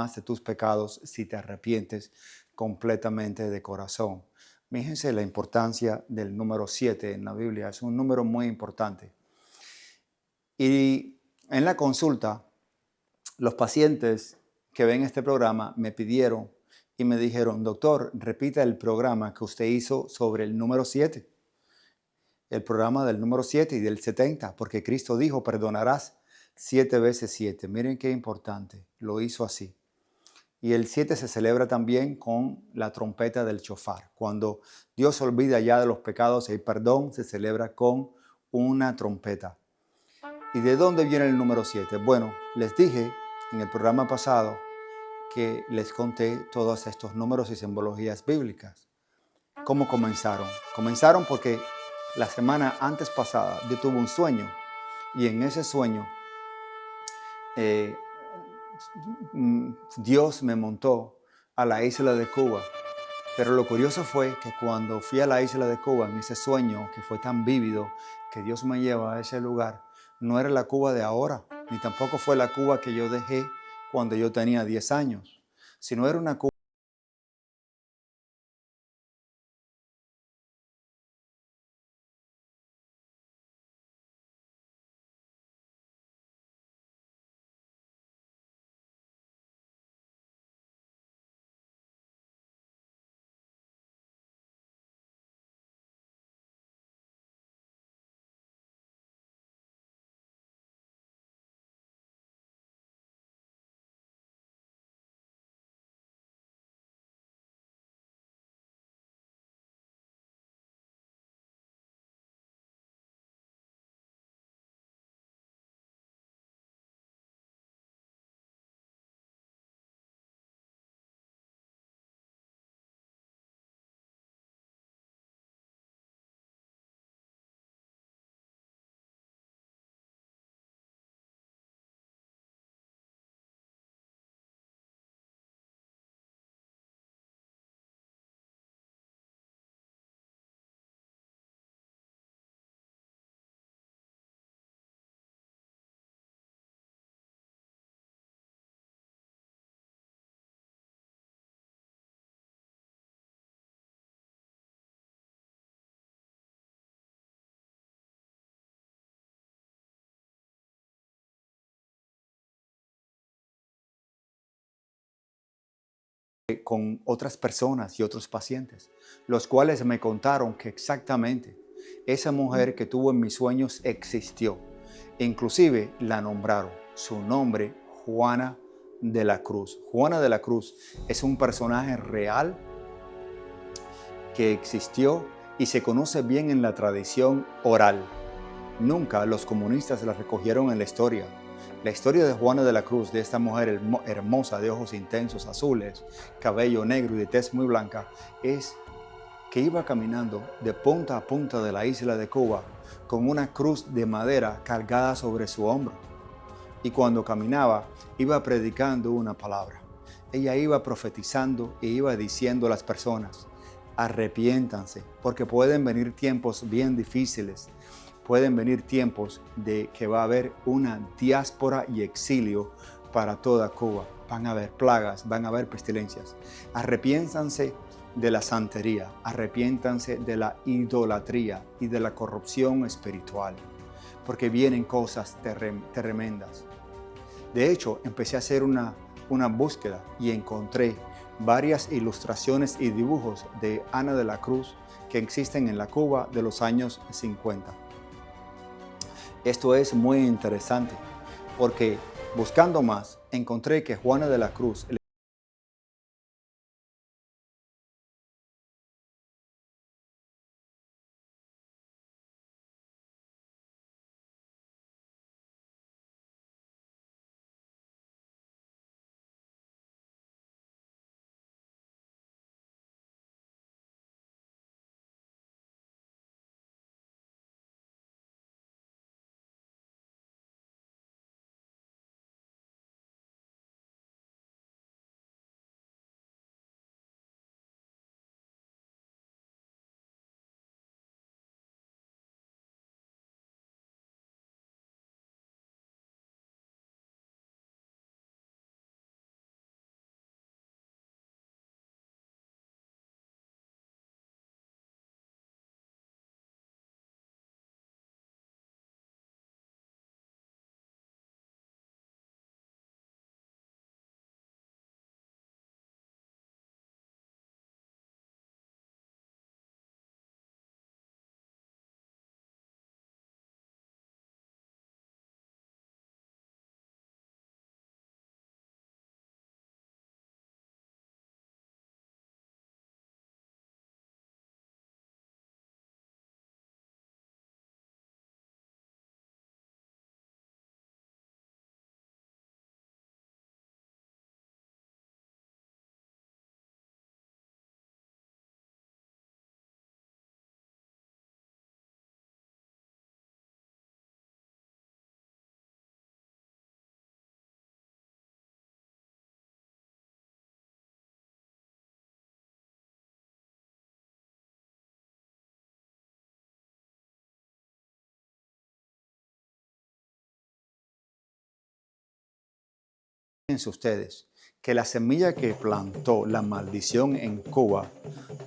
de tus pecados si te arrepientes completamente de corazón. Fíjense la importancia del número 7 en la Biblia. Es un número muy importante. Y en la consulta, los pacientes que ven este programa me pidieron y me dijeron: doctor, repita el programa que usted hizo sobre el número 7. El programa del número 7 y del 70, porque Cristo dijo: perdonarás 7 veces 7. Miren qué importante, lo hizo así. Y el 7 se celebra también con la trompeta del shofar. Cuando Dios olvida ya de los pecados y el perdón, se celebra con una trompeta. ¿Y de dónde viene el número 7? Bueno, les dije en el programa pasado que les conté todos estos números y simbologías bíblicas. ¿Cómo comenzaron? Comenzaron porque la semana antes pasada yo tuve un sueño, y en ese sueño Dios me montó a la isla de Cuba. Pero lo curioso fue que cuando fui a la isla de Cuba, en ese sueño que fue tan vívido, que Dios me lleva a ese lugar, no era la Cuba de ahora, ni tampoco fue la Cuba que yo dejé cuando yo tenía 10 años, sino era una Cuba con otras personas y otros pacientes, los cuales me contaron que exactamente esa mujer que tuvo en mis sueños existió. Inclusive la nombraron, su nombre, Juana de la Cruz. Juana de la Cruz es un personaje real que existió y se conoce bien en la tradición oral. Nunca los comunistas la recogieron en la historia. La historia de Juana de la Cruz, de esta mujer hermosa, de ojos intensos, azules, cabello negro y de tez muy blanca, es que iba caminando de punta a punta de la isla de Cuba con una cruz de madera cargada sobre su hombro. Y cuando caminaba, iba predicando una palabra. Ella iba profetizando e iba diciendo a las personas: arrepiéntanse, porque pueden venir tiempos bien difíciles. Pueden venir tiempos de que va a haber una diáspora y exilio para toda Cuba. Van a haber plagas, van a haber pestilencias. Arrepiéntanse de la santería, arrepiéntanse de la idolatría y de la corrupción espiritual, porque vienen cosas tremendas. De hecho, empecé a hacer una búsqueda y encontré varias ilustraciones y dibujos de Ana de la Cruz que existen en la Cuba de los años 50. Esto es muy interesante porque buscando más encontré que Juana de la Cruz Fíjense ustedes que la semilla que plantó la maldición en Cuba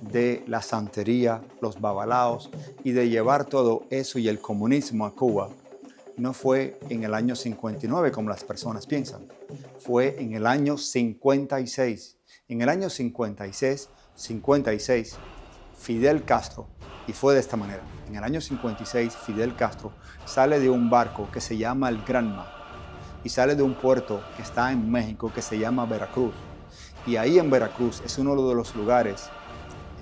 de la santería, los babalaos y de llevar todo eso y el comunismo a Cuba no fue en el año 59 como las personas piensan, fue en el año 56. En el año 56, Fidel Castro, y fue de esta manera, en el año 56 Fidel Castro sale de un barco que se llama el Granma y sale de un puerto que está en México que se llama Veracruz. Y ahí en Veracruz es uno de los lugares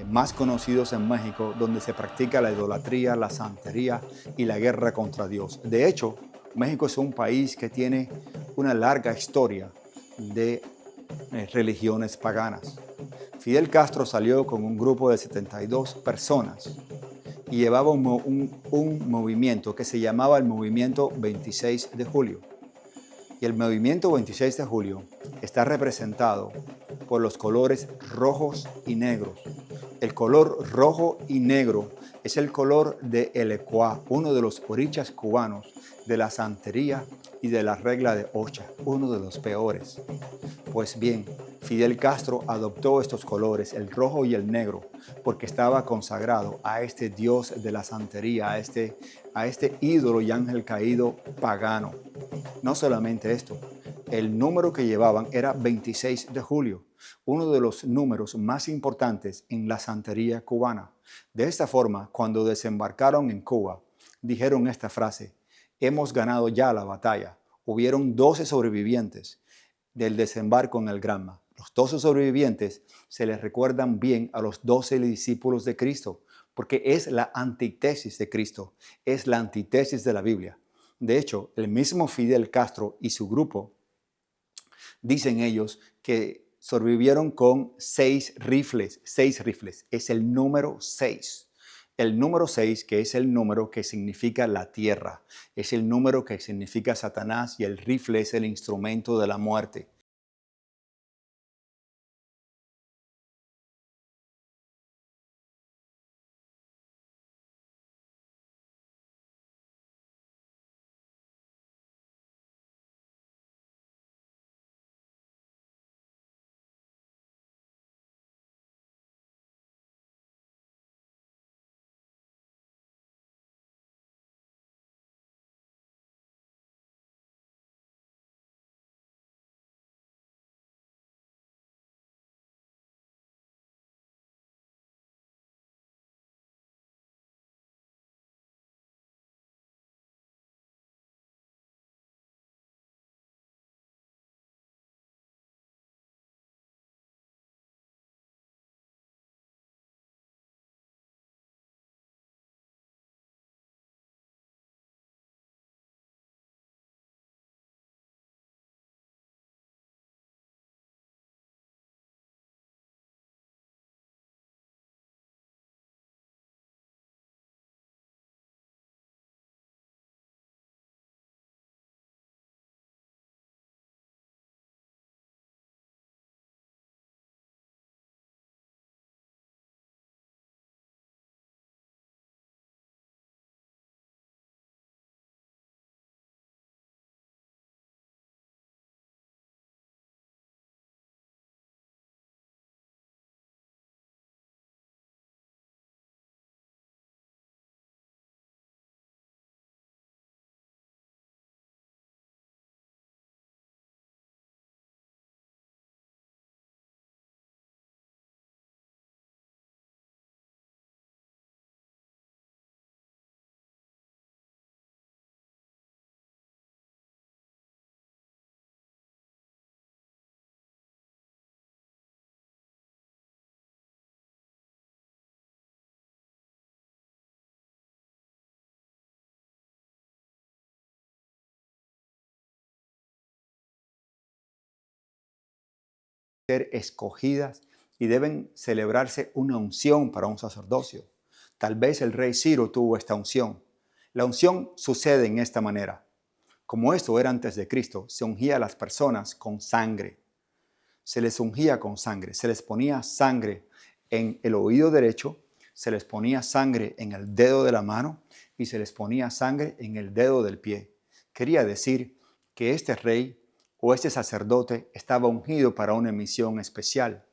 más conocidos en México donde se practica la idolatría, la santería y la guerra contra Dios. De hecho, México es un país que tiene una larga historia de religiones paganas. Fidel Castro salió con un grupo de 72 personas y llevaba un movimiento que se llamaba el Movimiento 26 de Julio. Y el movimiento 26 de julio está representado por los colores rojos y negros. El color rojo y negro es el color de el ecuá, uno de los orichas cubanos, de la santería y de la regla de Ocha, uno de los peores. Pues bien, Fidel Castro adoptó estos colores, el rojo y el negro, porque estaba consagrado a este dios de la santería, a este ídolo y ángel caído pagano. No solamente esto, el número que llevaban era 26 de julio, uno de los números más importantes en la santería cubana. De esta forma, cuando desembarcaron en Cuba, dijeron esta frase: hemos ganado ya la batalla. Hubieron 12 sobrevivientes del desembarco en el Granma. Los 12 sobrevivientes se les recuerdan bien a los 12 discípulos de Cristo, porque es la antítesis de Cristo, es la antítesis de la Biblia. De hecho, el mismo Fidel Castro y su grupo, dicen ellos, que sobrevivieron con 6 rifles. 6 rifles, es el número 6. El número 6, que es el número que significa la tierra, es el número que significa Satanás, y el rifle es el instrumento de la muerte. Ser escogidas y deben celebrarse una unción para un sacerdocio. Tal vez el rey Ciro tuvo esta unción. La unción sucede en esta manera. Como esto era antes de Cristo, se ungía a las personas con sangre. Se les ungía con sangre, se les ponía sangre en el oído derecho, se les ponía sangre en el dedo de la mano y se les ponía sangre en el dedo del pie. Quería decir que este rey o este sacerdote estaba ungido para una misión especial.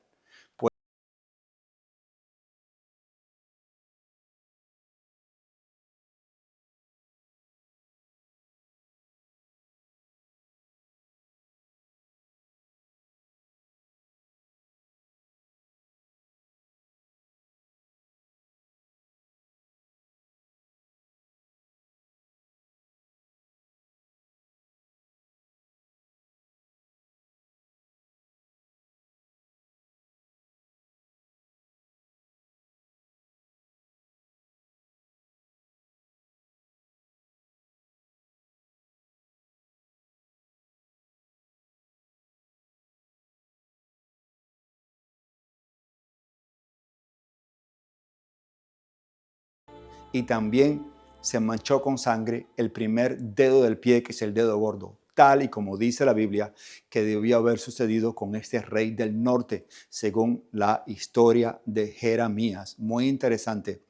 Y también se manchó con sangre el primer dedo del pie, que es el dedo gordo, tal y como dice la Biblia que debió haber sucedido con este rey del norte, según la historia de Jeremías. Muy interesante.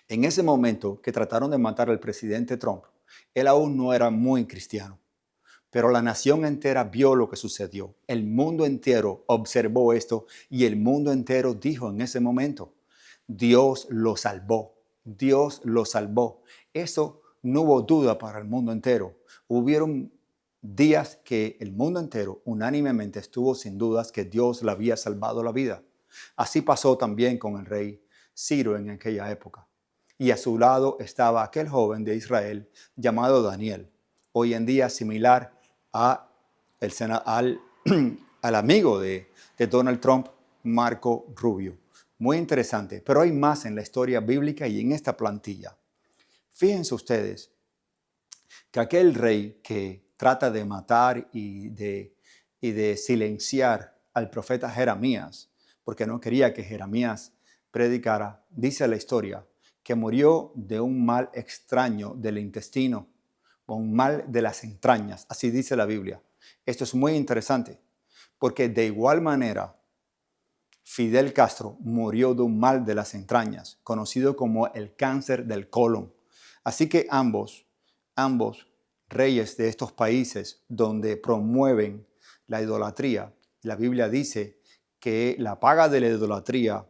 En ese momento que trataron de matar al presidente Trump, él aún no era muy cristiano, pero la nación entera vio lo que sucedió. El mundo entero observó esto y el mundo entero dijo en ese momento, Dios lo salvó. Dios lo salvó. Eso no hubo duda para el mundo entero. Hubieron días que el mundo entero unánimemente estuvo sin dudas que Dios le había salvado la vida. Así pasó también con el rey Ciro en aquella época. Y a su lado estaba aquel joven de Israel llamado Daniel, hoy en día similar a al, al amigo de Donald Trump, Marco Rubio. Muy interesante, pero hay más en la historia bíblica y en esta plantilla. Fíjense ustedes que aquel rey que trata de matar y de silenciar al profeta Jeremías, porque no quería que Jeremías predicara, dice la historia que murió de un mal extraño del intestino, o un mal de las entrañas, así dice la Biblia. Esto es muy interesante, porque de igual manera Fidel Castro murió de un mal de las entrañas, conocido como el cáncer del colon. Así que ambos reyes de estos países donde promueven la idolatría, la Biblia dice que la paga de la idolatría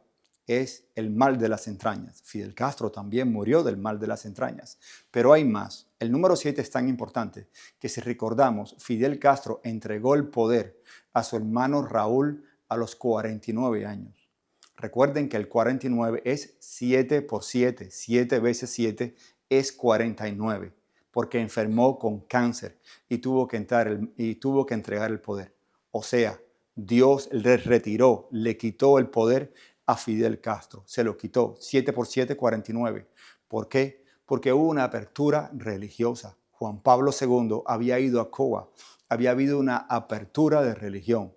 es el mal de las entrañas. Fidel Castro también murió del mal de las entrañas. Pero hay más. El número 7 es tan importante que si recordamos, Fidel Castro entregó el poder a su hermano Raúl a los 49 años. Recuerden que el 49 es 7 por 7. 7 veces 7 es 49, porque enfermó con cáncer y tuvo que entregar el poder. O sea, Dios le retiró, le quitó el poder a Fidel Castro. Se lo quitó. 7 por 7, 49. ¿Por qué? Porque hubo una apertura religiosa. Juan Pablo II había ido a Cuba. Había habido una apertura de religión.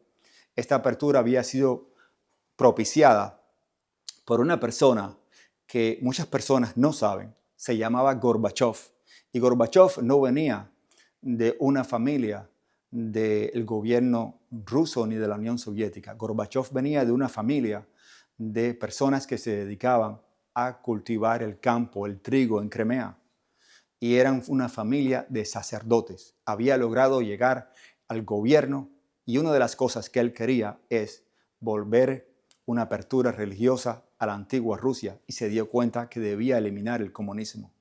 Esta apertura había sido propiciada por una persona que muchas personas no saben. Se llamaba Gorbachev. Y Gorbachev no venía de una familia del gobierno ruso ni de la Unión Soviética. Gorbachev venía de una familia de personas que se dedicaban a cultivar el campo, el trigo en Crimea. Y eran una familia de sacerdotes. Había logrado llegar al gobierno y una de las cosas que él quería es volver una apertura religiosa a la antigua Rusia y se dio cuenta que debía eliminar el comunismo.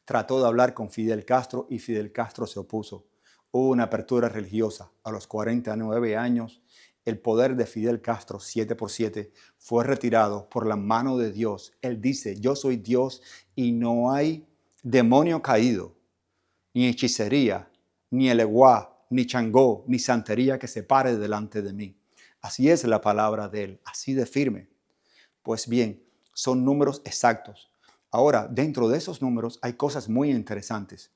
Trató de hablar con Fidel Castro y Fidel Castro se opuso. Hubo una apertura religiosa. A los 49 años, el poder de Fidel Castro, 7 por 7, fue retirado por la mano de Dios. Él dice, yo soy Dios y no hay demonio caído, ni hechicería, ni eleguá, ni changó, ni santería que se pare delante de mí. Así es la palabra de él, así de firme. Pues bien, son números exactos. Ahora, dentro de esos números hay cosas muy interesantes.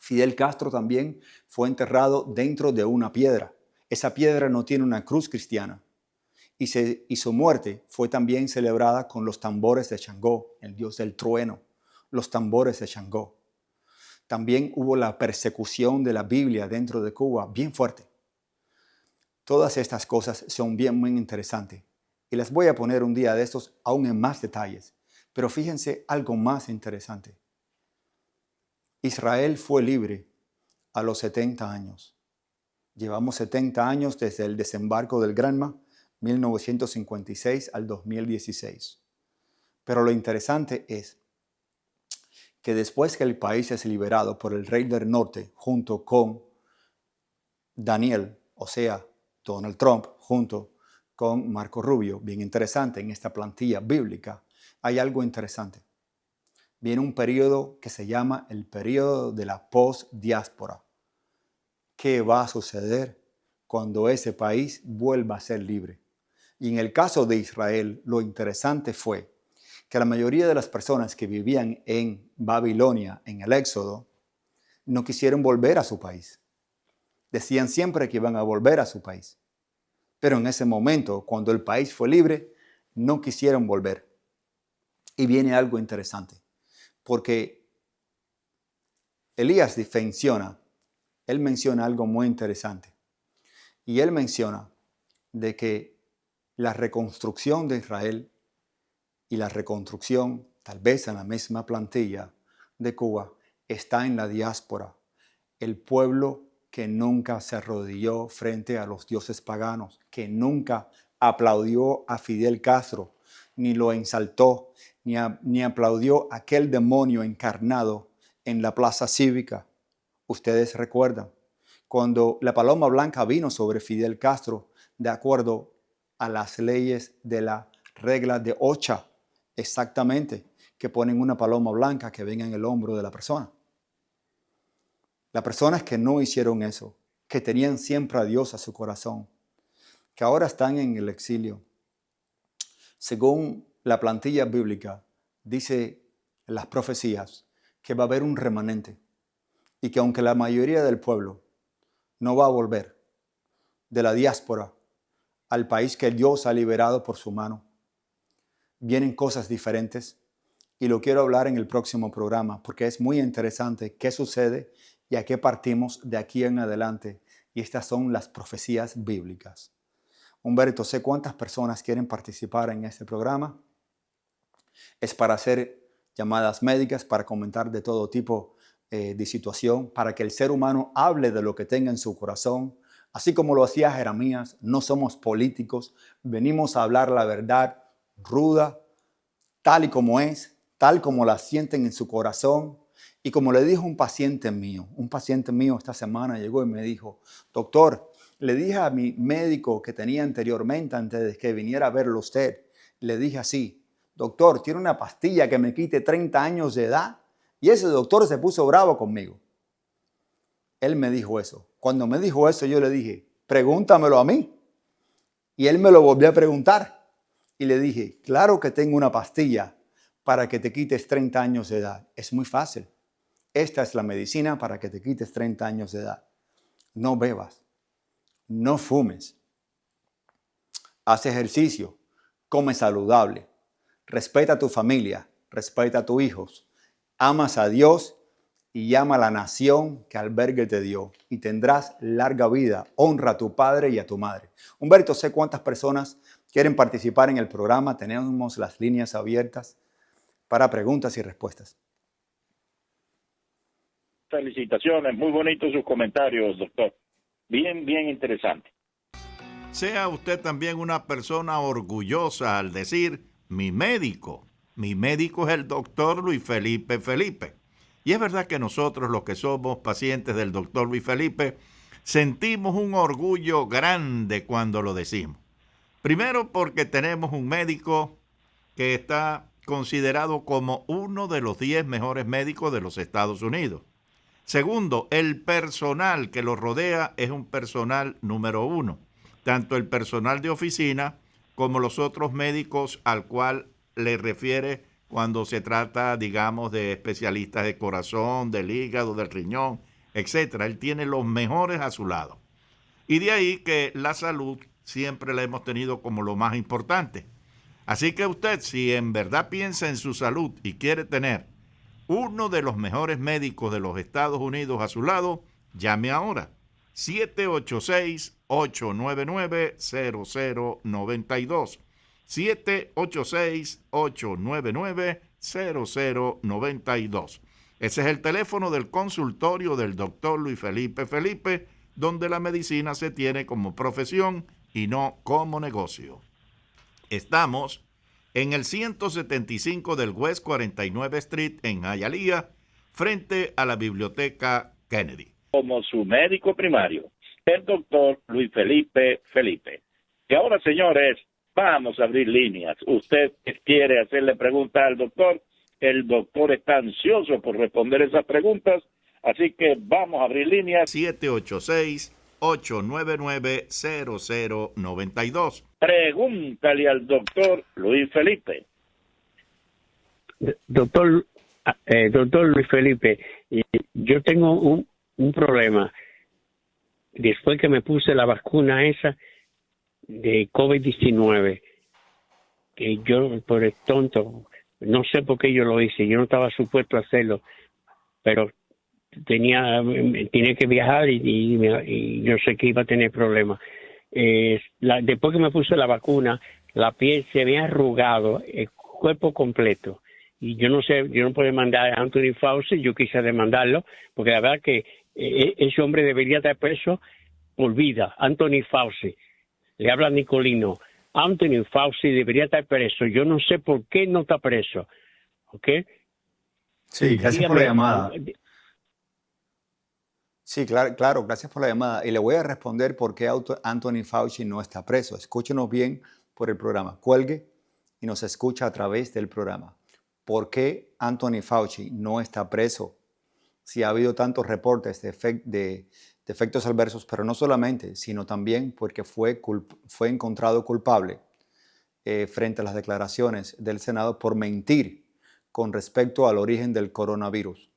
Fidel Castro también fue enterrado dentro de una piedra. Esa piedra no tiene una cruz cristiana. Y su muerte fue también celebrada con los tambores de Changó, el dios del trueno, los tambores de Changó. También hubo la persecución de la Biblia dentro de Cuba, bien fuerte. Todas estas cosas son bien muy interesantes y las voy a poner un día de estos aún en más detalles. Pero fíjense algo más interesante. Israel fue libre a los 70 años. Llevamos 70 años desde el desembarco del Granma, 1956 al 2016. Pero lo interesante es que después que el país es liberado por el rey del norte junto con Daniel, o sea, Donald Trump, junto con Marco Rubio, bien interesante en esta plantilla bíblica, hay algo interesante. Viene un periodo que se llama el periodo de la post-diáspora. ¿Qué va a suceder cuando ese país vuelva a ser libre? Y en el caso de Israel, lo interesante fue que la mayoría de las personas que vivían en Babilonia, en el Éxodo, no quisieron volver a su país. Decían siempre que iban a volver a su país. Pero en ese momento, cuando el país fue libre, no quisieron volver. Y viene algo interesante, porque Elías él menciona algo muy interesante. Y él menciona de que la reconstrucción de Israel y la reconstrucción, tal vez en la misma plantilla de Cuba, está en la diáspora. El pueblo que nunca se arrodilló frente a los dioses paganos, que nunca aplaudió a Fidel Castro, ni lo ensaltó, ni aplaudió a aquel demonio encarnado en la plaza cívica. Ustedes recuerdan, cuando la paloma blanca vino sobre Fidel Castro, de acuerdo a las leyes de la regla de Ocha, exactamente, que ponen una paloma blanca que venga en el hombro de la persona. Las personas que no hicieron eso, que tenían siempre a Dios a su corazón, que ahora están en el exilio, según la plantilla bíblica, dice en las profecías que va a haber un remanente y que aunque la mayoría del pueblo no va a volver de la diáspora al país que Dios ha liberado por su mano, vienen cosas diferentes y lo quiero hablar en el próximo programa porque es muy interesante qué sucede y a qué partimos de aquí en adelante. Y estas son las profecías bíblicas. Humberto, sé cuántas personas quieren participar en este programa. Es para hacer llamadas médicas, para comentar de todo tipo de situación, para que el ser humano hable de lo que tenga en su corazón. Así como lo hacía Jeremías, no somos políticos, venimos a hablar la verdad ruda, tal y como es, tal como la sienten en su corazón. Y como le dijo un paciente mío esta semana llegó y me dijo, doctor, le dije a mi médico que tenía anteriormente, antes de que viniera a verlo usted, le dije así, doctor, tiene una pastilla que me quite 30 años de edad. Y ese doctor se puso bravo conmigo. Él me dijo eso. Cuando me dijo eso, yo le dije, pregúntamelo a mí. Y él me lo volvió a preguntar. Y le dije, claro que tengo una pastilla para que te quites 30 años de edad. Es muy fácil. Esta es la medicina para que te quites 30 años de edad. No bebas, no fumes, haz ejercicio, come saludable, respeta a tu familia, respeta a tus hijos, amas a Dios y llama a la nación que albergue te dio y tendrás larga vida. Honra a tu padre y a tu madre. Humberto, sé cuántas personas quieren participar en el programa. Tenemos las líneas abiertas para preguntas y respuestas. Felicitaciones, muy bonitos sus comentarios, doctor. Bien interesante. Sea usted también una persona orgullosa al decir, mi médico es el doctor Luis Felipe Felipe. Y es verdad que nosotros, los que somos pacientes del doctor Luis Felipe, sentimos un orgullo grande cuando lo decimos. Primero porque tenemos un médico que está considerado como uno de los 10 mejores médicos de los Estados Unidos. Segundo, el personal que lo rodea es un personal número 1. Tanto el personal de oficina como los otros médicos al cual le refiere cuando se trata, digamos, de especialistas de corazón, del hígado, del riñón, etc. Él tiene los mejores a su lado. Y de ahí que la salud siempre la hemos tenido como lo más importante. Así que usted, si en verdad piensa en su salud y quiere tener uno de los mejores médicos de los Estados Unidos a su lado, llame ahora. 786-899-0092. 786-899-0092. Ese es el teléfono del consultorio del doctor Luis Felipe Felipe, donde la medicina se tiene como profesión y no como negocio. Estamos en el 175 del West 49 Street en Hialeah, frente a la Biblioteca Kennedy. Como su médico primario, el doctor Luis Felipe Felipe. Y ahora, señores, vamos a abrir líneas. Usted quiere hacerle preguntas al doctor, el doctor está ansioso por responder esas preguntas, así que vamos a abrir líneas. 786-899-0092. Pregúntale al doctor Luis Felipe. Doctor Luis Felipe, yo tengo un problema. Después que me puse la vacuna esa de COVID-19, que yo por el tonto, no sé por qué yo lo hice, yo no estaba supuesto a hacerlo, pero tenía que viajar y yo sé que iba a tener problemas. Después que me puse la vacuna, la piel se me ha arrugado, el cuerpo completo. Y yo no sé, yo no puedo mandar a Anthony Fauci, yo quise demandarlo, porque la verdad que ese hombre debería estar preso por vida. Anthony Fauci, le habla Nicolino, Anthony Fauci debería estar preso, yo no sé por qué no está preso, ¿ok? Sí, gracias por la llamada. Sí, claro, gracias por la llamada. Y le voy a responder por qué Anthony Fauci no está preso. Escúchenos bien por el programa. Cuelgue y nos escucha a través del programa. ¿Por qué Anthony Fauci no está preso? Si ha habido tantos reportes de efectos adversos, pero no solamente, sino también porque fue encontrado culpable frente a las declaraciones del Senado por mentir con respecto al origen del coronavirus.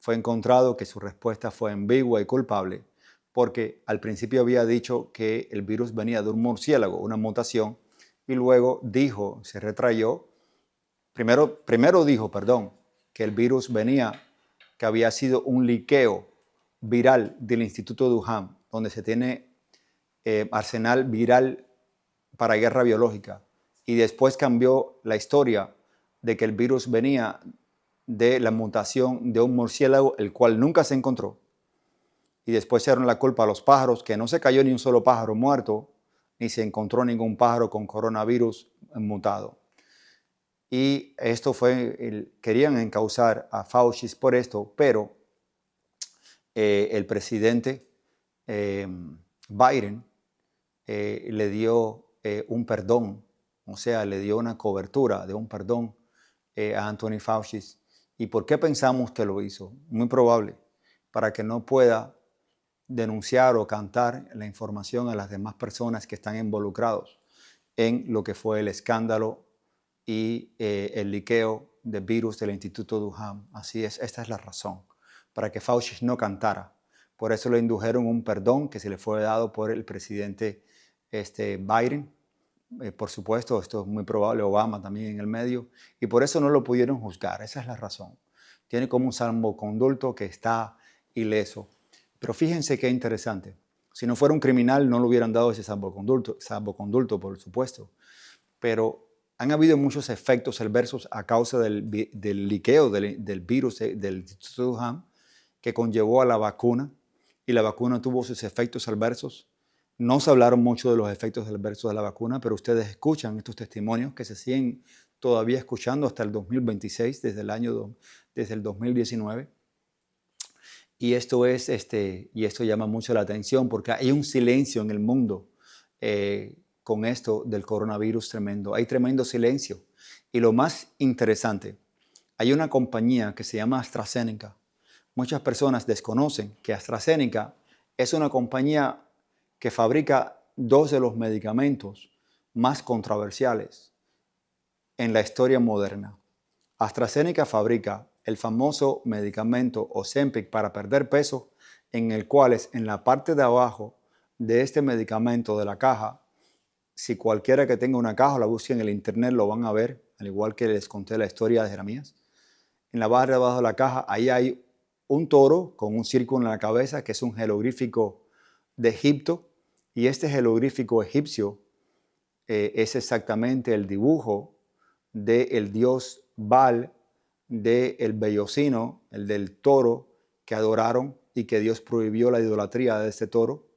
Fue encontrado que su respuesta fue ambigua y culpable porque al principio había dicho que el virus venía de un murciélago, una mutación, y luego se retrayó. Primero dijo, que el virus que había sido un liqueo viral del Instituto de Wuhan, donde se tiene arsenal viral para guerra biológica. Y después cambió la historia de que el virus venía de la mutación de un murciélago, el cual nunca se encontró. Y después echaron la culpa a los pájaros, que no se cayó ni un solo pájaro muerto, ni se encontró ningún pájaro con coronavirus mutado. Y esto querían encausar a Fauci por esto, pero el presidente Biden le dio un perdón, o sea, le dio una cobertura de un perdón a Anthony Fauci. ¿Y por qué pensamos que lo hizo? Muy probable, para que no pueda denunciar o cantar la información a las demás personas que están involucrados en lo que fue el escándalo y el liqueo de virus del Instituto de Wuhan. Así es, esta es la razón, para que Fauci no cantara. Por eso le indujeron un perdón que se le fue dado por el presidente Biden. Por supuesto, esto es muy probable, Obama también en el medio, y por eso no lo pudieron juzgar. Esa es la razón. Tiene como un salvoconducto que está ileso. Pero fíjense qué interesante. Si no fuera un criminal, no le hubieran dado ese salvoconducto, por supuesto. Pero han habido muchos efectos adversos a causa del liqueo del virus del Instituto de Wuhan que conllevó a la vacuna, y la vacuna tuvo sus efectos adversos. No se hablaron mucho de los efectos adversos de la vacuna, pero ustedes escuchan estos testimonios que se siguen todavía escuchando hasta el 2026, desde el 2019. Y esto llama mucho la atención porque hay un silencio en el mundo con esto del coronavirus tremendo. Hay tremendo silencio. Y lo más interesante, hay una compañía que se llama AstraZeneca. Muchas personas desconocen que AstraZeneca es una compañía que fabrica dos de los medicamentos más controversiales en la historia moderna. AstraZeneca fabrica el famoso medicamento Ozempic para perder peso, en el cual en la parte de abajo de este medicamento de la caja, si cualquiera que tenga una caja la busque en el internet lo van a ver, al igual que les conté la historia de Jeremías. En la barra de abajo de la caja, ahí hay un toro con un círculo en la cabeza, que es un jeroglífico de Egipto, y este jeroglífico egipcio es exactamente el dibujo del dios Baal, del bellocino, el del toro que adoraron y que Dios prohibió la idolatría de este toro.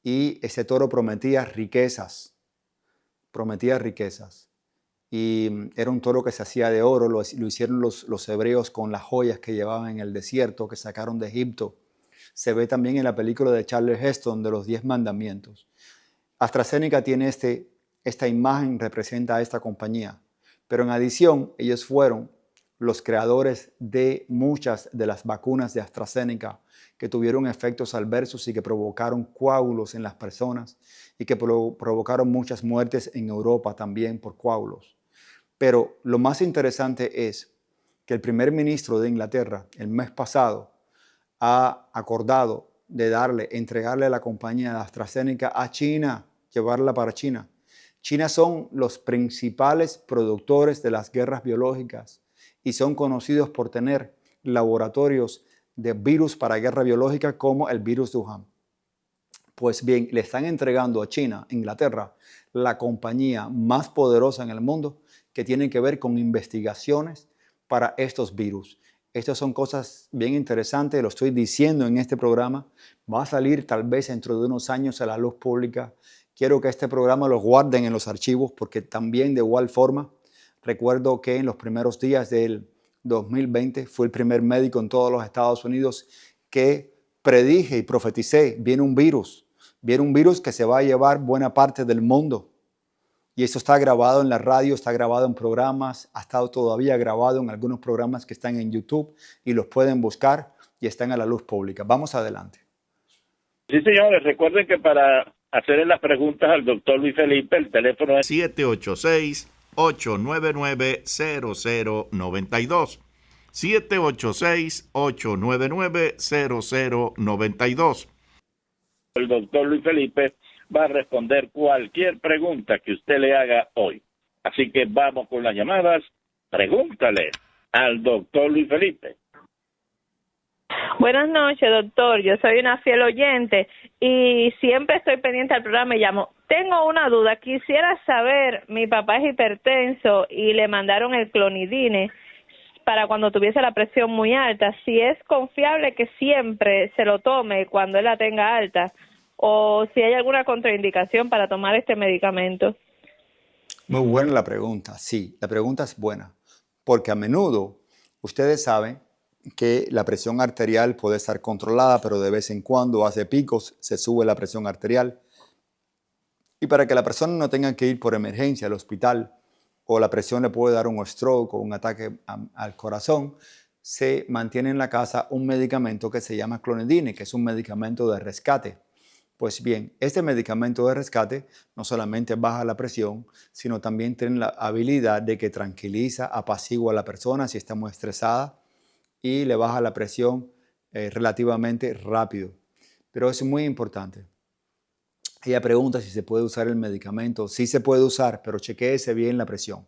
Y ese toro prometía riquezas. Y era un toro que se hacía de oro, lo hicieron los hebreos con las joyas que llevaban en el desierto, que sacaron de Egipto. Se ve también en la película de Charles Heston de los 10 mandamientos. AstraZeneca tiene esta imagen, representa a esta compañía. Pero en adición, ellos fueron los creadores de muchas de las vacunas de AstraZeneca que tuvieron efectos adversos y que provocaron coágulos en las personas y que provocaron muchas muertes en Europa también por coágulos. Pero lo más interesante es que el primer ministro de Inglaterra el mes pasado ha acordado de entregarle a la compañía de AstraZeneca a China, llevarla para China. China son los principales productores de las guerras biológicas y son conocidos por tener laboratorios de virus para guerra biológica como el virus de Wuhan. Pues bien, le están entregando a China, Inglaterra, la compañía más poderosa en el mundo que tiene que ver con investigaciones para estos virus. Estas son cosas bien interesantes, lo estoy diciendo en este programa. Va a salir tal vez dentro de unos años a la luz pública. Quiero que este programa lo guarden en los archivos porque también de igual forma recuerdo que en los primeros días del 2020 fui el primer médico en todos los Estados Unidos que predije y profeticé, viene un virus que se va a llevar buena parte del mundo. Y esto está grabado en la radio, está grabado en programas, ha estado todavía grabado en algunos programas que están en YouTube y los pueden buscar y están a la luz pública. Vamos adelante. Sí, señores, recuerden que para hacerle las preguntas al doctor Luis Felipe, el teléfono es 786-899-0092. 786-899-0092. el doctor Luis Felipe va a responder cualquier pregunta que usted le haga hoy. Así que vamos con las llamadas. Pregúntale al doctor Luis Felipe. Buenas noches, doctor. Yo soy una fiel oyente y siempre estoy pendiente al programa y llamo. Tengo una duda. Quisiera saber, mi papá es hipertenso y le mandaron el clonidine para cuando tuviese la presión muy alta. Si es confiable que siempre se lo tome cuando él la tenga alta o si hay alguna contraindicación para tomar este medicamento. Muy buena la pregunta. Sí, la pregunta es buena porque a menudo ustedes saben que la presión arterial puede estar controlada, pero de vez en cuando hace picos, se sube la presión arterial. Y para que la persona no tenga que ir por emergencia al hospital o la presión le puede dar un stroke o un ataque al corazón, se mantiene en la casa un medicamento que se llama clonidine, que es un medicamento de rescate. Pues bien, este medicamento de rescate no solamente baja la presión, sino también tiene la habilidad de que tranquiliza, apacigua a la persona si está muy estresada y le baja la presión relativamente rápido. Pero es muy importante. Ella pregunta si se puede usar el medicamento. Sí se puede usar, pero chequéese bien la presión.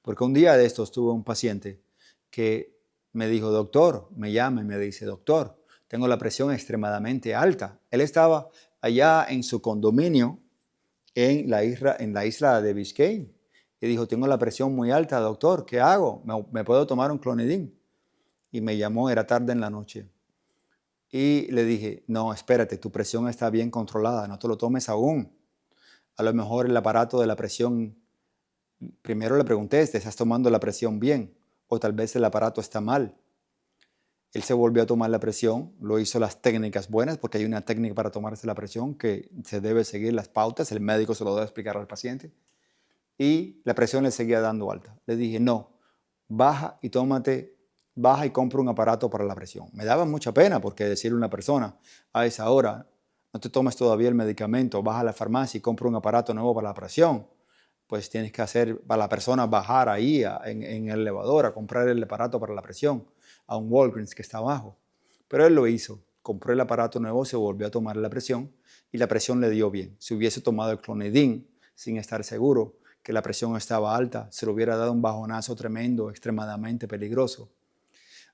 Porque un día de estos tuve un paciente que me dijo, doctor, me llama y me dice, doctor, tengo la presión extremadamente alta. Él estaba allá en su condominio en la isla de Biscayne y dijo, tengo la presión muy alta, doctor, ¿qué hago? ¿Me puedo tomar un clonidine? Y me llamó, era tarde en la noche. Y le dije, no, espérate, tu presión está bien controlada, no te lo tomes aún. A lo mejor el aparato de la presión, primero le pregunté, ¿te estás tomando la presión bien? O tal vez el aparato está mal. Él se volvió a tomar la presión, lo hizo las técnicas buenas, porque hay una técnica para tomarse la presión que se debe seguir las pautas, el médico se lo debe explicar al paciente. Y la presión le seguía dando alta. Le dije, no, baja y compra un aparato para la presión. Me daba mucha pena porque decirle a una persona a esa hora, no te tomes todavía el medicamento, baja a la farmacia y compra un aparato nuevo para la presión. Pues tienes que hacer para la persona bajar ahí en el elevador a comprar el aparato para la presión a un Walgreens que está abajo. Pero él lo hizo, compró el aparato nuevo, se volvió a tomar la presión y la presión le dio bien. Si hubiese tomado el clonidine sin estar seguro que la presión estaba alta, se le hubiera dado un bajonazo tremendo, extremadamente peligroso.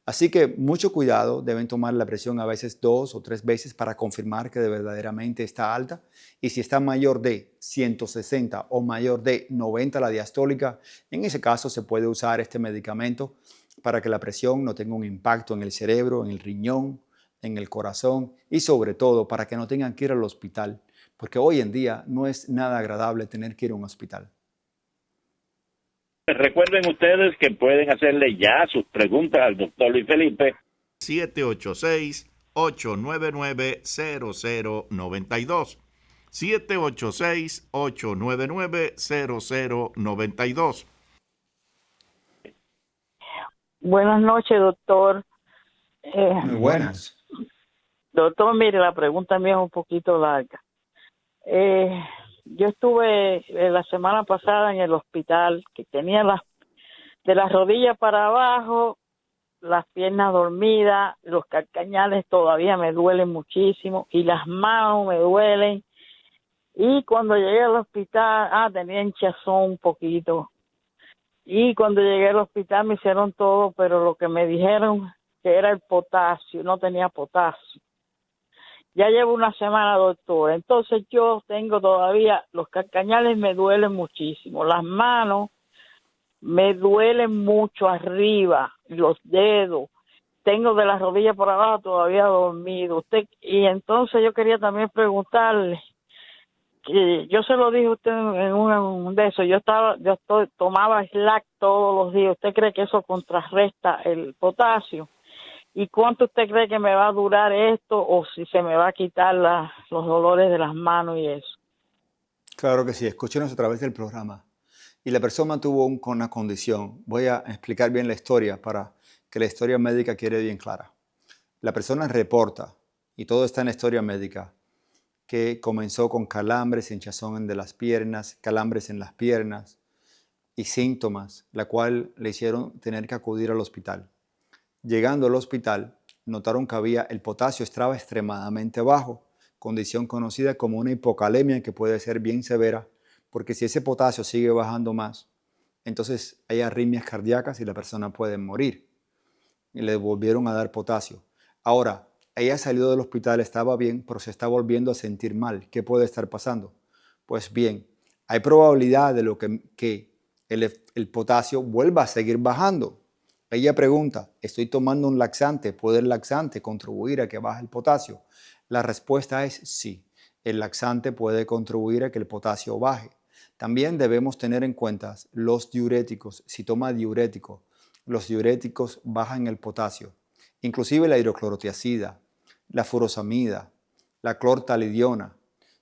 Así que mucho cuidado, deben tomar la presión a veces 2 o 3 veces para confirmar que verdaderamente está alta. Y si está mayor de 160 o mayor de 90 la diastólica, en ese caso se puede usar este medicamento para que la presión no tenga un impacto en el cerebro, en el riñón, en el corazón y sobre todo para que no tengan que ir al hospital, porque hoy en día no es nada agradable tener que ir a un hospital. Recuerden ustedes que pueden hacerle ya sus preguntas al doctor Luis Felipe. 786-899-0092. 786-899-0092. Buenas noches, doctor. Muy buenas. Doctor, mire, la pregunta mía es un poquito larga. Yo estuve la semana pasada en el hospital, que tenía de las rodillas para abajo, las piernas dormidas, los calcañales todavía me duelen muchísimo y las manos me duelen. Y cuando llegué al hospital, tenía hinchazón un poquito. Y cuando llegué al hospital me hicieron todo, pero lo que me dijeron que era el potasio, no tenía potasio. Ya llevo una semana, doctor. Entonces yo tengo todavía, los calcañales me duelen muchísimo. Las manos me duelen mucho arriba, los dedos. Tengo de las rodillas por abajo todavía dormido. Y entonces yo quería también preguntarle, que yo se lo dije a usted en un de esos, tomaba Slack todos los días. ¿Usted cree que eso contrarresta el potasio? ¿Y cuánto usted cree que me va a durar esto o si se me va a quitar los dolores de las manos y eso? Claro que sí, escúchenos a través del programa. Y la persona tuvo una condición. Voy a explicar bien la historia para que la historia médica quede bien clara. La persona reporta, y todo está en la historia médica, que comenzó con calambres, hinchazón de las piernas, calambres en las piernas y síntomas, la cual le hicieron tener que acudir al hospital. Llegando al hospital, notaron que el potasio estaba extremadamente bajo, condición conocida como una hipocalemia que puede ser bien severa, porque si ese potasio sigue bajando más, entonces hay arritmias cardíacas y la persona puede morir. Y le volvieron a dar potasio. Ahora, ella salió del hospital, estaba bien, pero se está volviendo a sentir mal. ¿Qué puede estar pasando? Pues bien, hay probabilidad de que el potasio vuelva a seguir bajando. Ella pregunta, ¿estoy tomando un laxante? ¿Puede el laxante contribuir a que baje el potasio? La respuesta es sí. El laxante puede contribuir a que el potasio baje. También debemos tener en cuenta los diuréticos. Si toma diurético, los diuréticos bajan el potasio. Inclusive la hidroclorotiazida, la furosamida, la clortalidiona,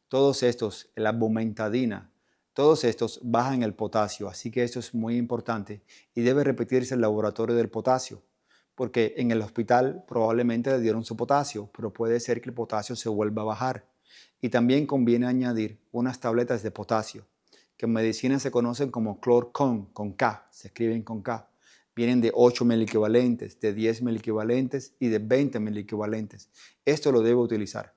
todos estos, la bumentadina, todos estos bajan el potasio, así que esto es muy importante y debe repetirse el laboratorio del potasio, porque en el hospital probablemente le dieron su potasio, pero puede ser que el potasio se vuelva a bajar. Y también conviene añadir unas tabletas de potasio, que en medicina se conocen como Clorcon, con K, se escriben con K. Vienen de 8 miliequivalentes, de 10 miliequivalentes y de 20 miliequivalentes. Esto lo debe utilizar.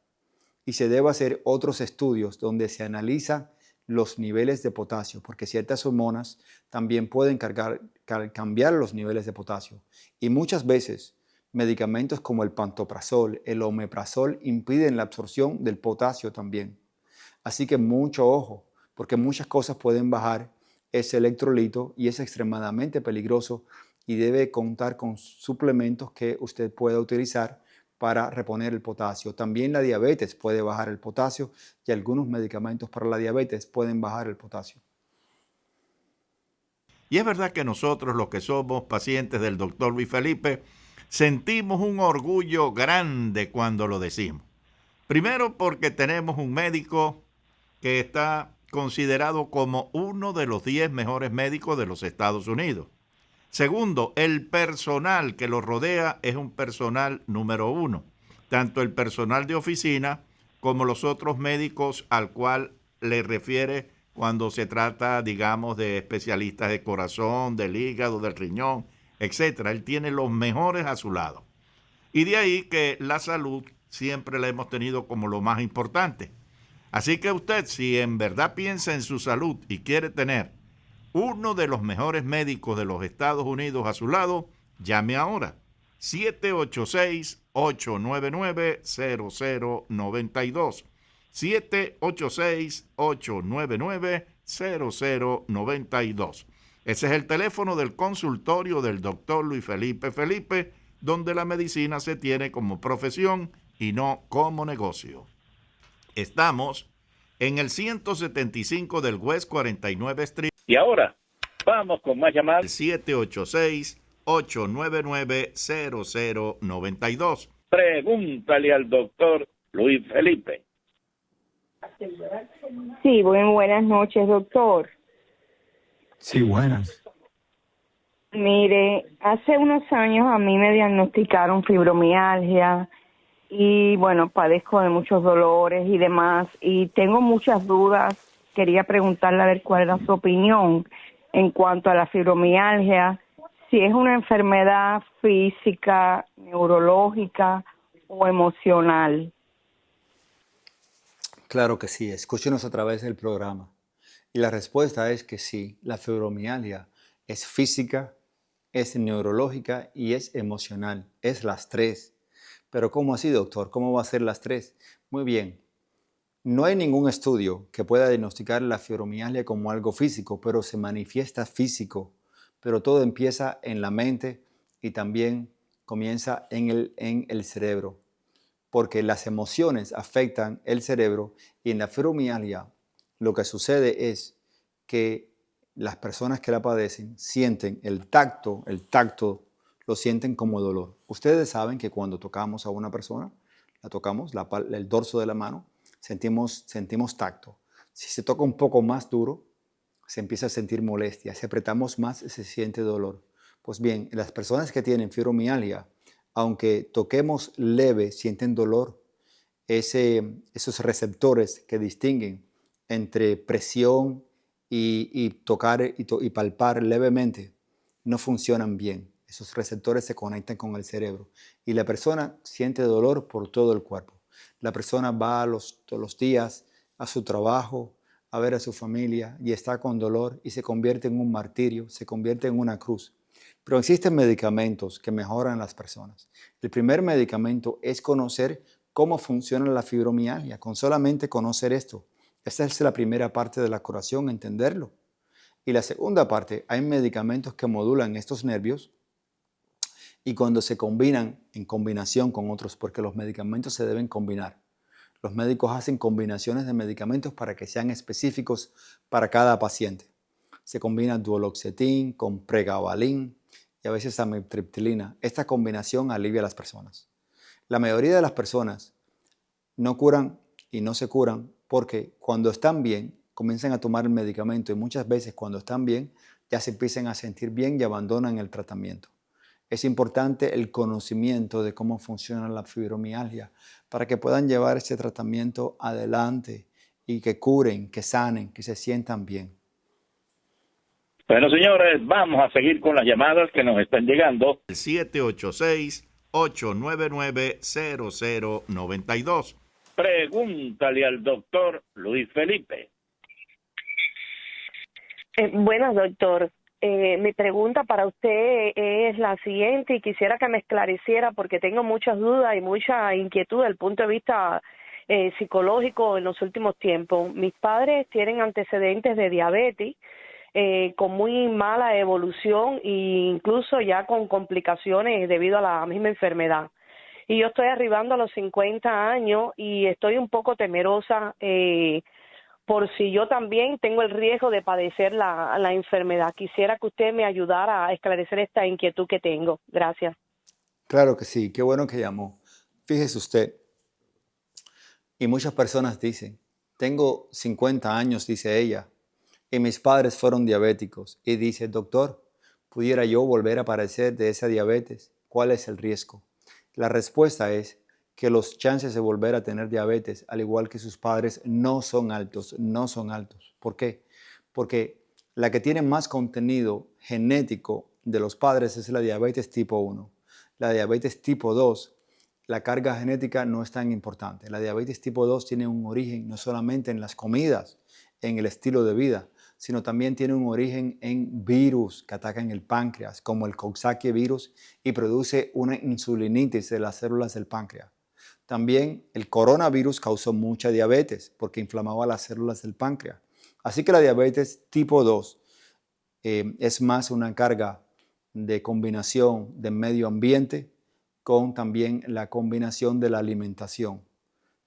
Y se debe hacer otros estudios donde se analiza los niveles de potasio, porque ciertas hormonas también pueden cambiar los niveles de potasio. Y muchas veces medicamentos como el pantoprazol, el omeprazol impiden la absorción del potasio también. Así que mucho ojo, porque muchas cosas pueden bajar ese electrolito y es extremadamente peligroso y debe contar con suplementos que usted pueda utilizar para reponer el potasio. También la diabetes puede bajar el potasio y algunos medicamentos para la diabetes pueden bajar el potasio. Y es verdad que nosotros, los que somos pacientes del doctor Luis Felipe, sentimos un orgullo grande cuando lo decimos. Primero porque tenemos un médico que está considerado como uno de los 10 mejores médicos de los Estados Unidos. Segundo, el personal que lo rodea es un personal número 1. Tanto el personal de oficina como los otros médicos al cual le refiere cuando se trata, digamos, de especialistas de corazón, del hígado, del riñón, etc. Él tiene los mejores a su lado. Y de ahí que la salud siempre la hemos tenido como lo más importante. Así que usted, si en verdad piensa en su salud y quiere tener uno de los mejores médicos de los Estados Unidos a su lado, llame ahora. 786-899-0092. 786-899-0092. Ese es el teléfono del consultorio del doctor Luis Felipe Felipe, donde la medicina se tiene como profesión y no como negocio. Estamos en el 175 del West 49 Street. Y ahora, vamos con más llamadas. 786-899-0092. Pregúntale al doctor Luis Felipe. Sí, buenas noches, doctor. Sí, buenas. Mire, hace unos años a mí me diagnosticaron fibromialgia y bueno, padezco de muchos dolores y demás y tengo muchas dudas. Quería preguntarle a ver cuál era su opinión en cuanto a la fibromialgia, si es una enfermedad física, neurológica o emocional. Claro que sí, escúchenos a través del programa. Y la respuesta es que sí, la fibromialgia es física, es neurológica y es emocional. Es las tres. Pero ¿cómo así, doctor? ¿Cómo va a ser las tres? Muy bien. No hay ningún estudio que pueda diagnosticar la fibromialgia como algo físico, pero se manifiesta físico. Pero todo empieza en la mente y también comienza en el cerebro, porque las emociones afectan el cerebro y en la fibromialgia lo que sucede es que las personas que la padecen sienten el tacto lo sienten como dolor. Ustedes saben que cuando tocamos a una persona, la tocamos, el dorso de la mano, sentimos tacto. Si se toca un poco más duro, se empieza a sentir molestia. Si apretamos más, se siente dolor. Pues bien, las personas que tienen fibromialgia, aunque toquemos leve, sienten dolor. Esos receptores que distinguen entre presión y tocar y palpar levemente no funcionan bien. Esos receptores se conectan con el cerebro y la persona siente dolor por todo el cuerpo. La persona va todos los días a su trabajo, a ver a su familia y está con dolor y se convierte en un martirio, se convierte en una cruz. Pero existen medicamentos que mejoran las personas. El primer medicamento es conocer cómo funciona la fibromialgia. Con solamente conocer esto, esa es la primera parte de la curación, entenderlo. Y la segunda parte, hay medicamentos que modulan estos nervios y cuando se combinan en combinación con otros, porque los medicamentos se deben combinar. Los médicos hacen combinaciones de medicamentos para que sean específicos para cada paciente. Se combina duloxetin con pregabalin y a veces amitriptilina. Esta combinación alivia a las personas. La mayoría de las personas no curan y no se curan porque cuando están bien, comienzan a tomar el medicamento y muchas veces cuando están bien, ya se empiezan a sentir bien y abandonan el tratamiento. Es importante el conocimiento de cómo funciona la fibromialgia para que puedan llevar este tratamiento adelante y que curen, que sanen, que se sientan bien. Bueno, señores, vamos a seguir con las llamadas que nos están llegando. 786-899-0092. Pregúntale al doctor Luis Felipe. Buenas, doctor. Mi pregunta para usted es la siguiente y quisiera que me esclareciera porque tengo muchas dudas y mucha inquietud desde el punto de vista psicológico en los últimos tiempos. Mis padres tienen antecedentes de diabetes con muy mala evolución e incluso ya con complicaciones debido a la misma enfermedad. Y yo estoy arribando a los 50 años y estoy un poco temerosa por si yo también tengo el riesgo de padecer la enfermedad. Quisiera que usted me ayudara a esclarecer esta inquietud que tengo. Gracias. Claro que sí, qué bueno que llamó. Fíjese usted, y muchas personas dicen, tengo 50 años, dice ella, y mis padres fueron diabéticos. Y dice, doctor, ¿pudiera yo volver a padecer de esa diabetes? ¿Cuál es el riesgo? La respuesta es que los chances de volver a tener diabetes, al igual que sus padres, no son altos. ¿Por qué? Porque la que tiene más contenido genético de los padres es la diabetes tipo 1. La diabetes tipo 2, la carga genética no es tan importante. La diabetes tipo 2 tiene un origen no solamente en las comidas, en el estilo de vida, sino también tiene un origen en virus que atacan el páncreas, como el Coxsackie virus, y produce una insulinitis de las células del páncreas. También el coronavirus causó mucha diabetes porque inflamaba las células del páncreas. Así que la diabetes tipo 2 es más una carga de combinación de medio ambiente con también la combinación de la alimentación.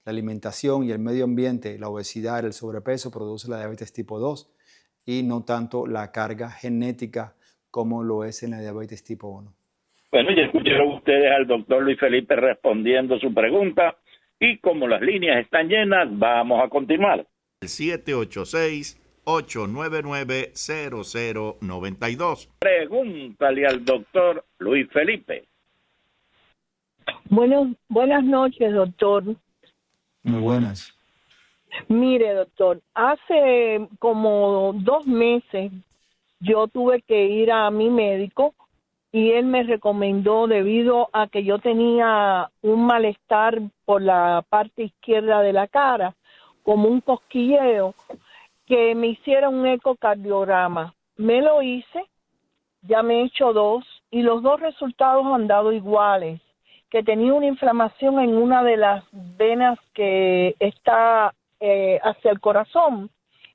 La alimentación y el medio ambiente, la obesidad, el sobrepeso produce la diabetes tipo 2 y no tanto la carga genética como lo es en la diabetes tipo 1. Bueno, ya escucharon ustedes al doctor Luis Felipe respondiendo su pregunta y como las líneas están llenas, vamos a continuar. El 786-899-0092. Pregúntale al doctor Luis Felipe. Buenas noches, doctor. Muy buenas. Mire, doctor, hace como 2 meses yo tuve que ir a mi médico y él me recomendó, debido a que yo tenía un malestar por la parte izquierda de la cara, como un cosquilleo, que me hiciera un ecocardiograma. Me lo hice, ya me he hecho 2 y los 2 resultados han dado iguales, que tenía una inflamación en una de las venas que está hacia el corazón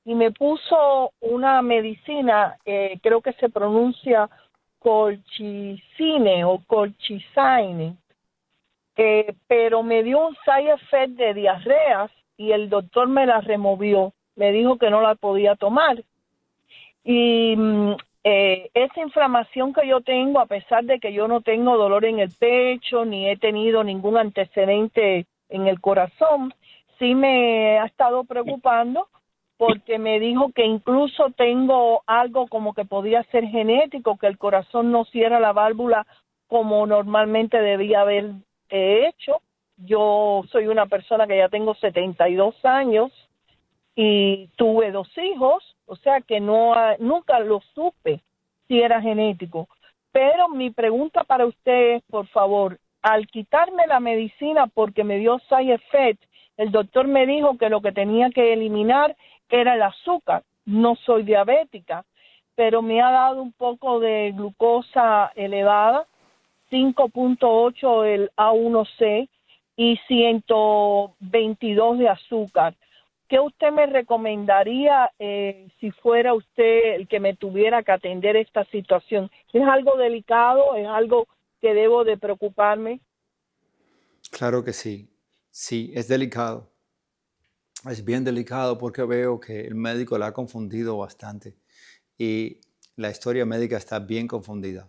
y me puso una medicina, creo que se pronuncia colchicine o colchicine, pero me dio un side effect de diarreas y el doctor me la removió, me dijo que no la podía tomar. Y esa inflamación que yo tengo, a pesar de que yo no tengo dolor en el pecho ni he tenido ningún antecedente en el corazón, sí me ha estado preocupando porque me dijo que incluso tengo algo como que podía ser genético, que el corazón no cierra la válvula como normalmente debía haber hecho. Yo soy una persona que ya tengo 72 años y tuve 2 hijos, o sea que nunca lo supe si era genético. Pero mi pregunta para usted es, por favor, al quitarme la medicina porque me dio side effect, el doctor me dijo que lo que tenía que eliminar era el azúcar. No soy diabética, pero me ha dado un poco de glucosa elevada, 5.8 el A1C y 122 de azúcar. ¿Qué usted me recomendaría si fuera usted el que me tuviera que atender esta situación? ¿Es algo delicado? ¿Es algo que debo de preocuparme? Claro que sí. Sí, es delicado. Es bien delicado porque veo que el médico la ha confundido bastante y la historia médica está bien confundida.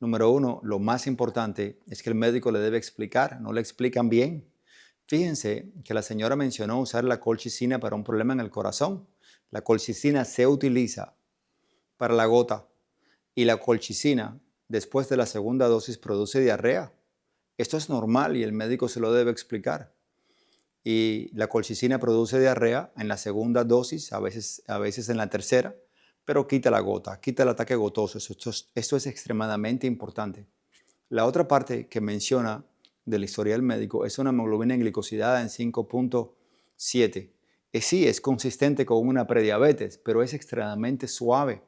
Número 1, lo más importante es que el médico le debe explicar, no le explican bien. Fíjense que la señora mencionó usar la colchicina para un problema en el corazón. La colchicina se utiliza para la gota y la colchicina después de la segunda dosis produce diarrea. Esto es normal y el médico se lo debe explicar. Y la colchicina produce diarrea en la segunda dosis, a veces en la tercera, pero quita la gota, quita el ataque gotoso. Esto es extremadamente importante. La otra parte que menciona del historial médico es una hemoglobina glicosilada en 5.7. Sí, es consistente con una prediabetes, pero es extremadamente suave.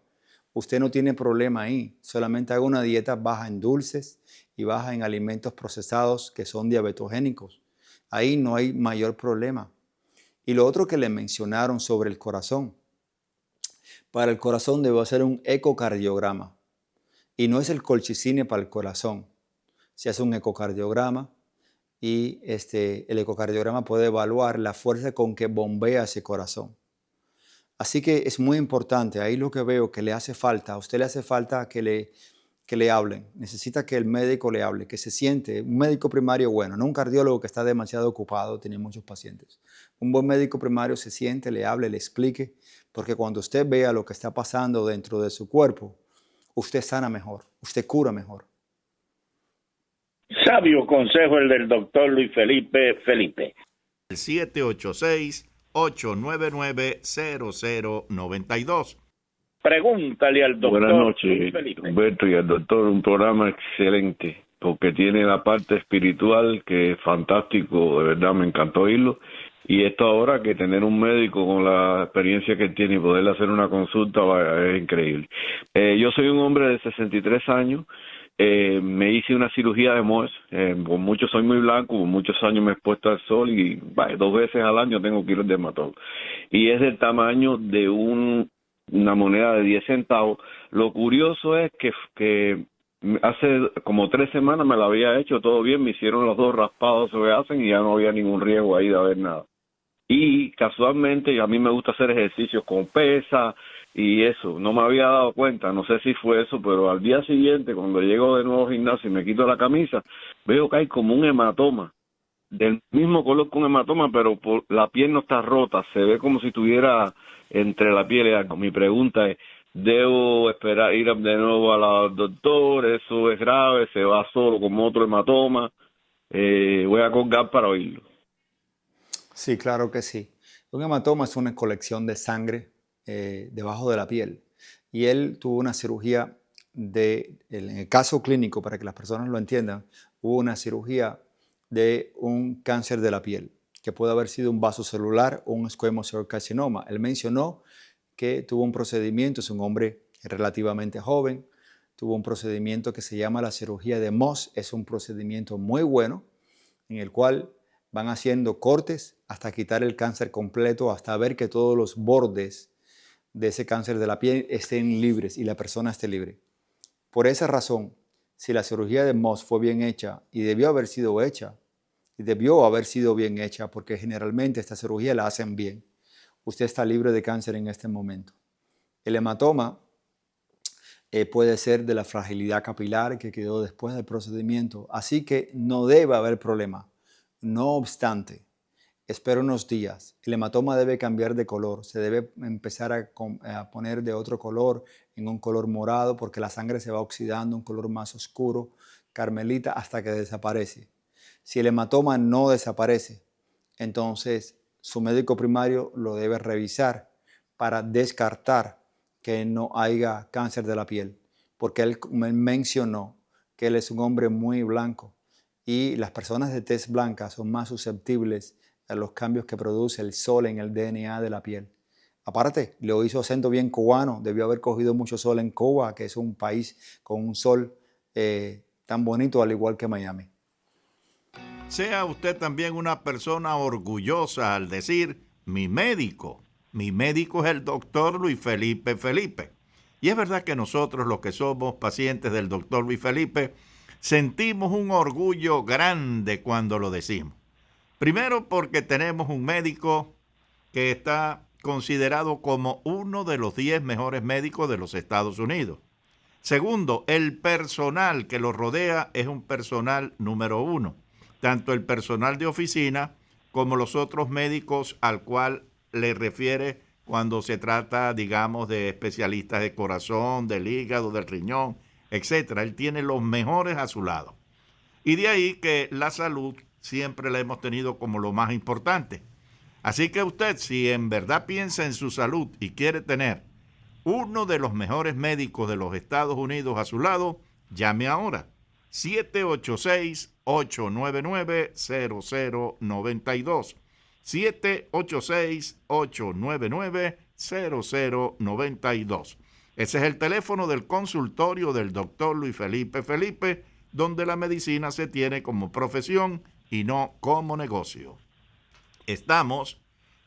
Usted no tiene problema ahí, solamente haga una dieta baja en dulces y baja en alimentos procesados que son diabetogénicos. Ahí no hay mayor problema. Y lo otro que le mencionaron sobre el corazón. Para el corazón debe hacer un ecocardiograma. Y no es el colchicine para el corazón. Se hace un ecocardiograma y el ecocardiograma puede evaluar la fuerza con que bombea ese corazón. Así que es muy importante. Ahí lo que veo que le hace falta, a usted le hace falta que le hablen. Necesita que el médico le hable, que se siente. Un médico primario bueno, no un cardiólogo que está demasiado ocupado, tiene muchos pacientes. Un buen médico primario se siente, le hable, le explique, porque cuando usted vea lo que está pasando dentro de su cuerpo, usted sana mejor, usted cura mejor. Sabio consejo el del doctor Luis Felipe Felipe. El 786-899-0092. Pregúntale al doctor. Buenas noches, Luis Felipe. Humberto, y al doctor. Un programa excelente, porque tiene la parte espiritual que es fantástico, de verdad me encantó oírlo. Y esto ahora que tener un médico con la experiencia que tiene y poderle hacer una consulta es increíble. Yo soy un hombre de 63 años. Me hice una cirugía de MOES, por mucho soy muy blanco, por muchos años me he expuesto al sol y 2 veces al año tengo que ir al dermatólogo. Y es del tamaño de una moneda de 10 centavos. Lo curioso es que hace como 3 semanas me la había hecho todo bien, me hicieron los 2 raspados que hacen y ya no había ningún riesgo ahí de haber nada. Y casualmente a mí me gusta hacer ejercicios con pesa y eso, no me había dado cuenta, no sé si fue eso, pero al día siguiente cuando llego de nuevo al gimnasio y me quito la camisa, veo que hay como un hematoma, del mismo color que un hematoma, pero la piel no está rota, se ve como si tuviera entre la piel y algo. Mi pregunta es, ¿debo esperar ir de nuevo al doctor? ¿Eso es grave? ¿Se va solo como otro hematoma? Voy a colgar para oírlo. Sí, claro que sí. Un hematoma es una colección de sangre debajo de la piel. Y él tuvo una cirugía en el caso clínico, para que las personas lo entiendan, hubo una cirugía de un cáncer de la piel, que puede haber sido un vaso celular o un squamous cell carcinoma. Él mencionó que tuvo un procedimiento, es un hombre relativamente joven, tuvo un procedimiento que se llama la cirugía de Mohs. Es un procedimiento muy bueno en el cual van haciendo cortes hasta quitar el cáncer completo, hasta ver que todos los bordes de ese cáncer de la piel estén libres y la persona esté libre. Por esa razón, si la cirugía de Mohs fue bien hecha y debió haber sido bien hecha, porque generalmente esta cirugía la hacen bien, usted está libre de cáncer en este momento. El hematoma puede ser de la fragilidad capilar que quedó después del procedimiento, así que no debe haber problema. No obstante, espera unos días. El hematoma debe cambiar de color, se debe empezar a poner de otro color, en un color morado, porque la sangre se va oxidando, un color más oscuro, carmelita, hasta que desaparece. Si el hematoma no desaparece, entonces su médico primario lo debe revisar para descartar que no haya cáncer de la piel, porque él mencionó que él es un hombre muy blanco y las personas de tez blanca son más susceptibles a los cambios que produce el sol en el DNA de la piel. Aparte, lo hizo acento bien cubano, debió haber cogido mucho sol en Cuba, que es un país con un sol tan bonito al igual que Miami. Sea usted también una persona orgullosa al decir, mi médico es el doctor Luis Felipe Felipe. Y es verdad que nosotros, los que somos pacientes del doctor Luis Felipe, sentimos un orgullo grande cuando lo decimos. Primero, porque tenemos un médico que está considerado como uno de los 10 mejores médicos de los Estados Unidos. Segundo, el personal que lo rodea es un personal número 1. Tanto el personal de oficina como los otros médicos al cual le refiere cuando se trata, digamos, de especialistas de corazón, del hígado, del riñón, etc. Él tiene los mejores a su lado. Y de ahí que la salud siempre la hemos tenido como lo más importante. Así que usted, si en verdad piensa en su salud y quiere tener uno de los mejores médicos de los Estados Unidos a su lado, llame ahora. 786-899-0092. 786-899-0092. Ese es el teléfono del consultorio del doctor Luis Felipe Felipe, donde la medicina se tiene como profesión y no como negocio. Estamos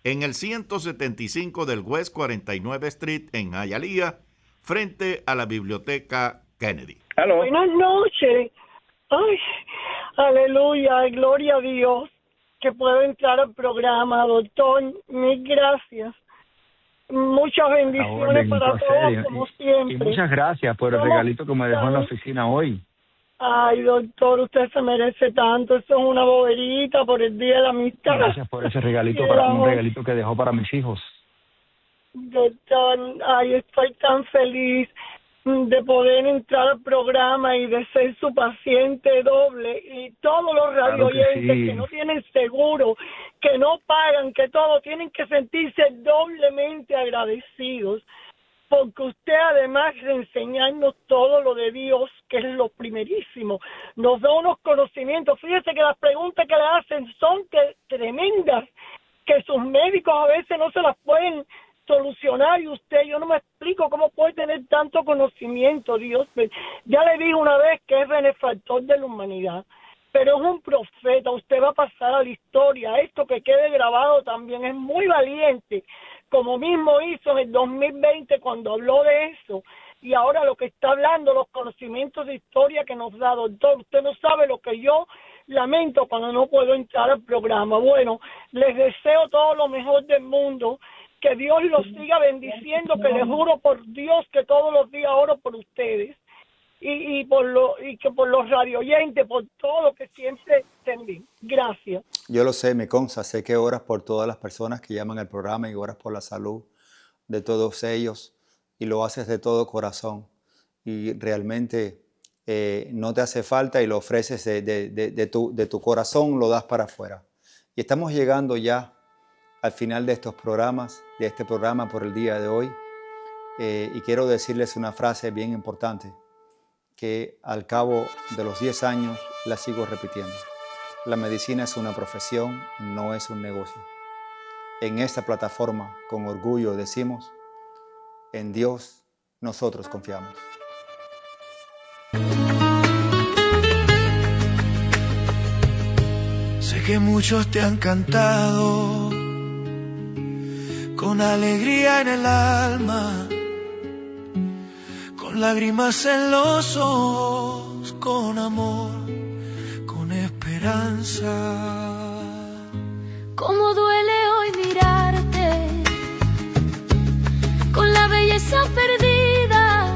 en el 175 del West 49 Street en Hialeah, frente a la Biblioteca Kennedy. Hello. Buenas noches. Ay, aleluya, gloria a Dios que puedo entrar al programa, doctor. Mil gracias. Muchas bendiciones para todos, como siempre. Y muchas gracias por el regalito que me dejó en la oficina hoy. Ay, doctor, usted se merece tanto. Eso es una boberita por el Día de la Amistad. Gracias por ese regalito, un regalito que dejó para mis hijos. Doctor, ay, estoy tan feliz de poder entrar al programa y de ser su paciente doble, y todos los radioyentes que no tienen seguro, que no pagan, que todo, tienen que sentirse doblemente agradecidos, porque usted, además de enseñarnos todo lo de Dios, que es lo primerísimo, nos da unos conocimientos. Fíjese que las preguntas que le hacen son tremendas, que sus médicos a veces no se las pueden solucionar, y usted, yo no me explico cómo puede tener tanto conocimiento. Dios, ya le dije una vez que es benefactor de la humanidad, pero es un profeta. Usted va a pasar a la historia. Esto que quede grabado también, es muy valiente, como mismo hizo en el 2020 cuando habló de eso, y ahora lo que está hablando, los conocimientos de historia que nos da, doctor. Usted no sabe lo que yo lamento cuando no puedo entrar al programa. Bueno, les deseo todo lo mejor del mundo, que Dios los siga bendiciendo, que les juro por Dios que todos los días oro por ustedes y que por los radioyentes, por todo, que siempre estén bien. Gracias. Yo lo sé, me consta, sé que oras por todas las personas que llaman al programa y oras por la salud de todos ellos y lo haces de todo corazón y realmente no te hace falta y lo ofreces de tu corazón, lo das para afuera. Y estamos llegando ya al final de estos programas, de este programa por el día de hoy y quiero decirles una frase bien importante que al cabo de los 10 años la sigo repitiendo. La medicina es una profesión, no es un negocio. En esta plataforma, con orgullo decimos, en Dios nosotros confiamos. Sé que muchos te han cantado con alegría en el alma, con lágrimas en los ojos, con amor, con esperanza. Cómo duele hoy mirarte con la belleza perdida,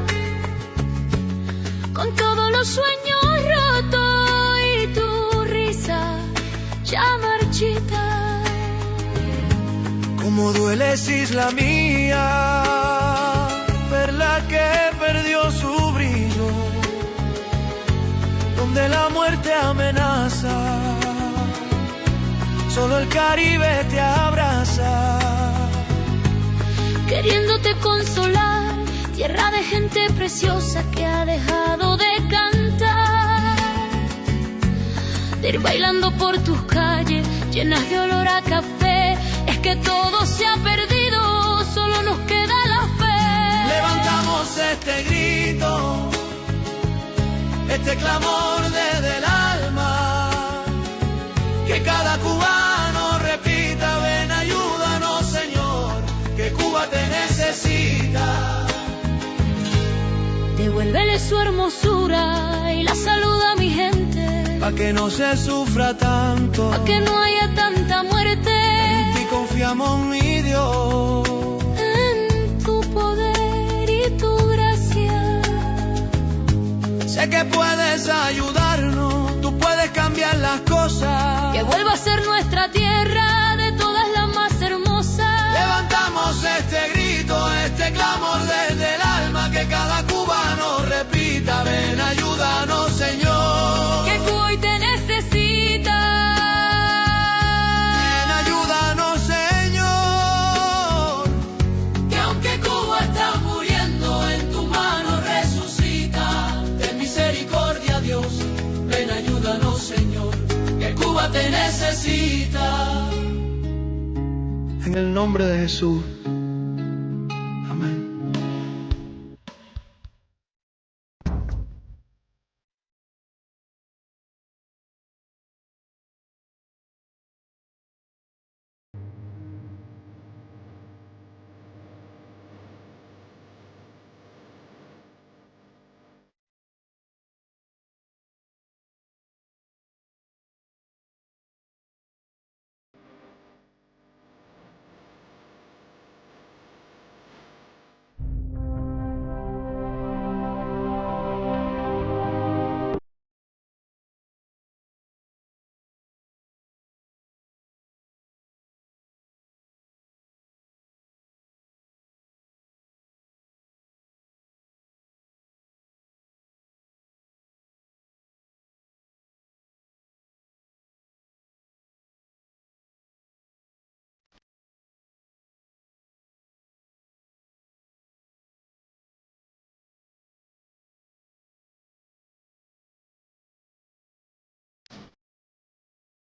con todos los sueños rotos y tu risa ya marchita. Cómo dueles, isla mía, perla que perdió su brillo, donde la muerte amenaza, solo el Caribe te abraza. Queriéndote consolar, tierra de gente preciosa que ha dejado de cantar, de ir bailando por tus calles llenas de olor a café. Es que todo se ha perdido, solo nos queda la fe. Levantamos este grito, este clamor desde el alma, que cada cubano repita: ven, ayúdanos, Señor, que Cuba te necesita. Devuélvele su hermosura y la salud a mi gente, pa' que no se sufra tanto, pa' que no haya tanta muerte. En ti confiamos, mi Dios, en tu poder y tu gracia. Sé que puedes ayudarnos, tú puedes cambiar las cosas, que vuelva a ser nuestra tierra de todas las más hermosas. Levantamos este grito, este clamor desde el alma, que cada cubano repita: ven, ayúdanos, Señor, que Cuba hoy te necesita. Ven, ayúdanos, Señor, que aunque Cuba está muriendo, en tu mano resucita. Ten misericordia, Dios, ven, ayúdanos, Señor, que Cuba te necesita. En el nombre de Jesús.